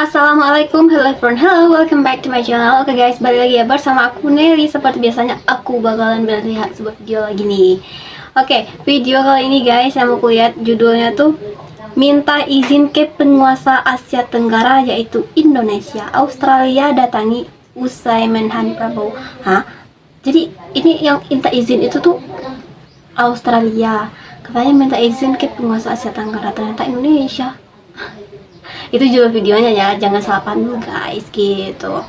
Assalamualaikum, hello everyone, hello, welcome back to my channel. Oke guys, balik lagi ya bersama aku Nelly. Seperti biasanya aku bakalan melihat sebuah video lagi nih. Oke, video kali ini guys yang mau lihat judulnya tuh minta izin ke penguasa Asia Tenggara yaitu Indonesia, Australia datangi usai Menhan Prabowo. Hah? Jadi ini yang minta izin itu tuh Australia, katanya minta izin ke penguasa Asia Tenggara, ternyata Indonesia. Itu judul videonya ya, jangan salah paham dulu guys gitu.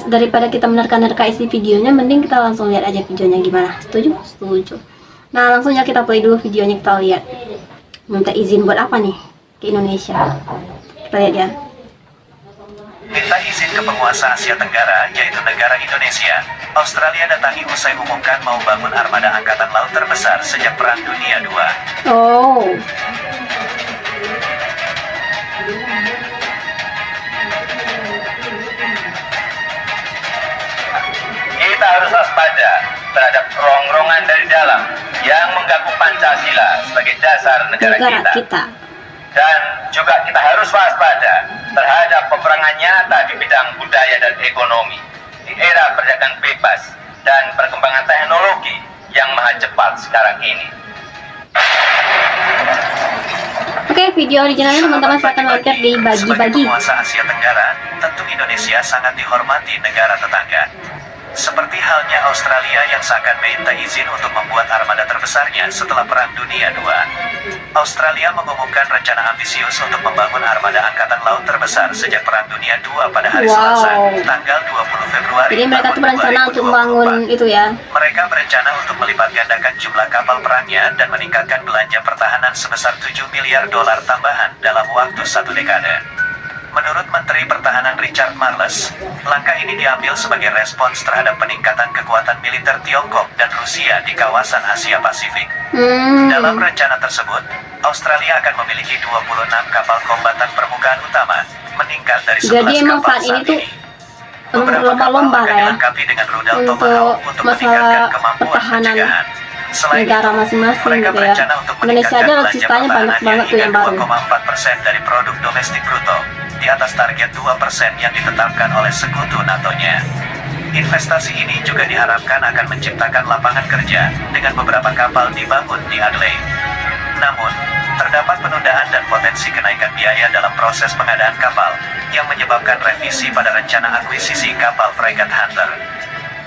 Daripada kita menerka-nerka isi videonya, mending kita langsung lihat aja videonya gimana. Setuju? Setuju. Nah langsung ya kita play dulu videonya, kita lihat minta izin buat apa nih ke Indonesia. Kita lihat ya. Minta izin ke penguasa Asia Tenggara, yaitu negara Indonesia, Australia datangi usai umumkan mau bangun armada angkatan laut terbesar sejak Perang Dunia II. Oh. Kita harus waspada terhadap rongrongan dari dalam yang mengganggu Pancasila sebagai dasar negara kita. Dan juga kita harus waspada terhadap peperangan nyata di bidang budaya dan ekonomi di era perdagangan bebas dan perkembangan teknologi yang maha cepat sekarang ini. Oke, video originalnya teman-teman silahkan mampir di bagi-bagi. Sebagai penguasa Asia Tenggara, tentu Indonesia sangat dihormati negara tetangga. Seperti halnya Australia yang seakan minta izin untuk membuat armada terbesarnya setelah Perang Dunia II. Australia mengumumkan rencana ambisius untuk membangun armada angkatan laut terbesar sejak Perang Dunia II pada hari Selasa, tanggal 20 Februari. Jadi mereka tuh berencana untuk membangun itu ya. Mereka berencana untuk melipat gandakan jumlah kapal perangnya dan meningkatkan belanja pertahanan sebesar 7 miliar dolar tambahan dalam waktu 1 dekade. Menurut Menteri Pertahanan Richard Marles, langkah ini diambil sebagai respons terhadap peningkatan kekuatan militer Tiongkok dan Rusia di kawasan Asia Pasifik. Dalam rencana tersebut, Australia akan memiliki 26 kapal kombatan permukaan utama, meningkat dari 11 Jadi emang kapal saat ini tuh Beberapa lomba-lomba kapal lah ya dilengkapi dengan rudal untuk Tomahawk untuk meningkatkan masalah kemampuan pertahanan pencegahan. Selain negara itu, masing-masing mereka gitu ya. berencana untuk Indonesia aja alutsistanya banyak banget tuh yang baru. 2,4% dari produk domestik bruto, di atas target 2% yang ditetapkan oleh sekutu NATO-nya. Investasi ini juga diharapkan akan menciptakan lapangan kerja dengan beberapa kapal dibangun di Adelaide. Namun, terdapat penundaan dan potensi kenaikan biaya dalam proses pengadaan kapal yang menyebabkan revisi pada rencana akuisisi kapal fregat Hunter.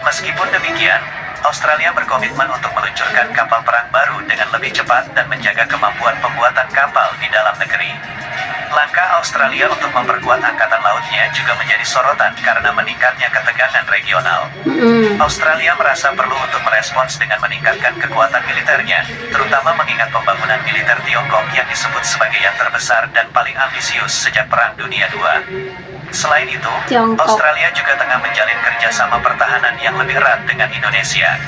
Meskipun demikian, Australia berkomitmen untuk meluncurkan kapal perang baru dengan lebih cepat dan menjaga kemampuan pembuatan kapal di dalam negeri. Langkah Australia untuk memperkuat angkatan lautnya juga menjadi sorotan karena meningkatnya ketegangan regional. Australia merasa perlu untuk merespons dengan meningkatkan kekuatan militernya, terutama mengingat pembangunan militer Tiongkok yang disebut sebagai yang terbesar dan paling ambisius sejak Perang Dunia II. Selain itu, Australia juga tengah menjalin kerjasama pertahanan yang lebih erat dengan Indonesia.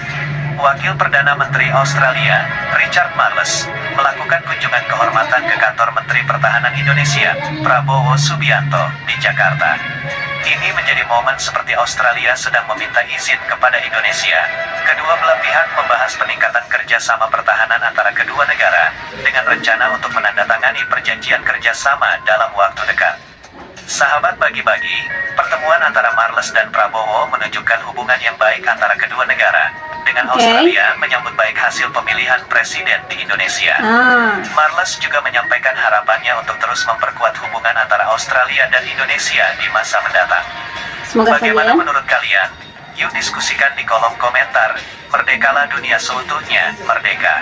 Wakil Perdana Menteri Australia, Richard Marles, melakukan kunjungan kehormatan ke kantor Menteri Pertahanan Indonesia, Prabowo Subianto, di Jakarta. Ini menjadi momen seperti Australia sedang meminta izin kepada Indonesia. Kedua belah pihak membahas peningkatan kerjasama pertahanan antara kedua negara, dengan rencana untuk menandatangani perjanjian kerjasama dalam waktu dekat. Sahabat bagi-bagi, pertemuan antara Marles dan Prabowo menunjukkan hubungan yang baik antara kedua negara, dengan Australia menyambut baik hasil pemilihan presiden di Indonesia. Marles juga menyampaikan harapannya untuk terus memperkuat hubungan antara Australia dan Indonesia di masa mendatang. Bagaimana menurut kalian? Yuk diskusikan di kolom komentar. Merdekalah dunia seutuhnya, merdeka.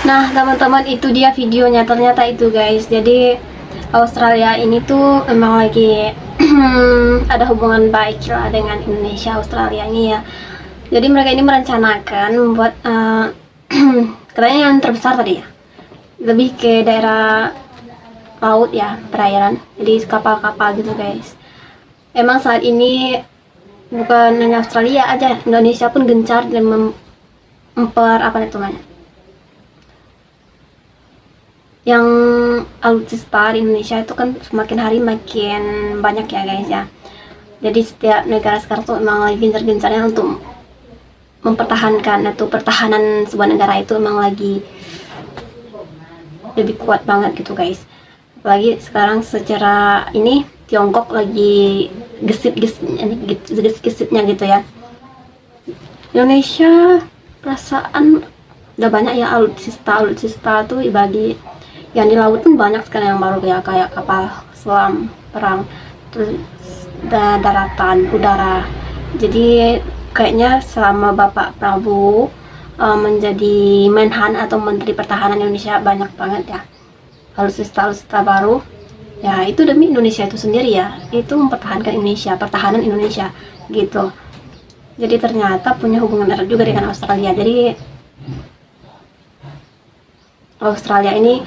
Nah teman-teman, itu dia videonya, ternyata itu guys. Jadi Australia ini tuh memang lagi ada hubungan baik lah dengan Indonesia, Australia ini ya. Jadi mereka ini merencanakan membuat katanya yang terbesar tadi ya, lebih ke daerah laut ya, perairan, jadi kapal-kapal gitu guys. Emang saat ini bukan hanya Australia aja, Indonesia pun gencar dan apa itu namanya, yang alutsista di Indonesia itu kan semakin hari makin banyak ya guys ya. Jadi setiap negara sekarang tuh emang lagi gencar-gencarnya untuk mempertahankan atau pertahanan sebuah negara itu emang lagi lebih kuat banget gitu guys. Apalagi sekarang secara ini Tiongkok lagi gesitnya gitu ya. Indonesia perasaan udah banyak ya alutsista tuh bagi yang di laut pun banyak sekali yang baru ya, kayak kapal selam perang, terus daratan, udara. Jadi kayaknya selama Bapak Prabowo menjadi Menhan atau Menteri Pertahanan Indonesia banyak banget ya alutsista baru ya, itu demi Indonesia itu sendiri ya, itu mempertahankan Indonesia, pertahanan Indonesia gitu. Jadi ternyata punya hubungan erat juga dengan Australia. Jadi Australia ini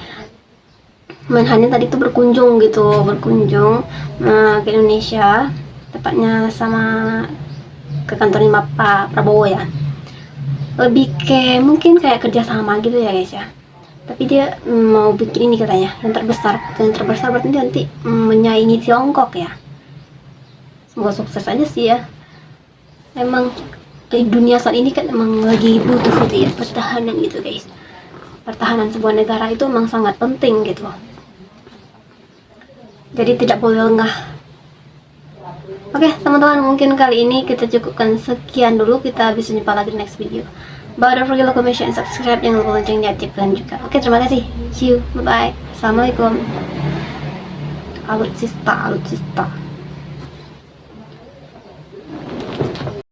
Menhannya tadi tuh berkunjung ke Indonesia, tepatnya sama ke kantornya Pak Prabowo ya. Lebih kayak mungkin kayak kerjasama gitu ya guys ya. Tapi dia mau bikin ini katanya yang terbesar berarti nanti menyaingi Tiongkok ya. Semoga sukses aja sih ya. Emang di dunia saat ini kan emang lagi butuh gitu ya pertahanan gitu guys. Pertahanan sebuah negara itu emang sangat penting gitu. Jadi tidak boleh lengah. Oke teman-teman, mungkin kali ini kita cukupkan sekian dulu. Kita bisa jumpa lagi di next video. But don't forget to comment, share, and subscribe. Jangan lupa loncengnya diaktifkan juga. Oke, terima kasih. See you. Bye-bye. Assalamualaikum. Alutsista.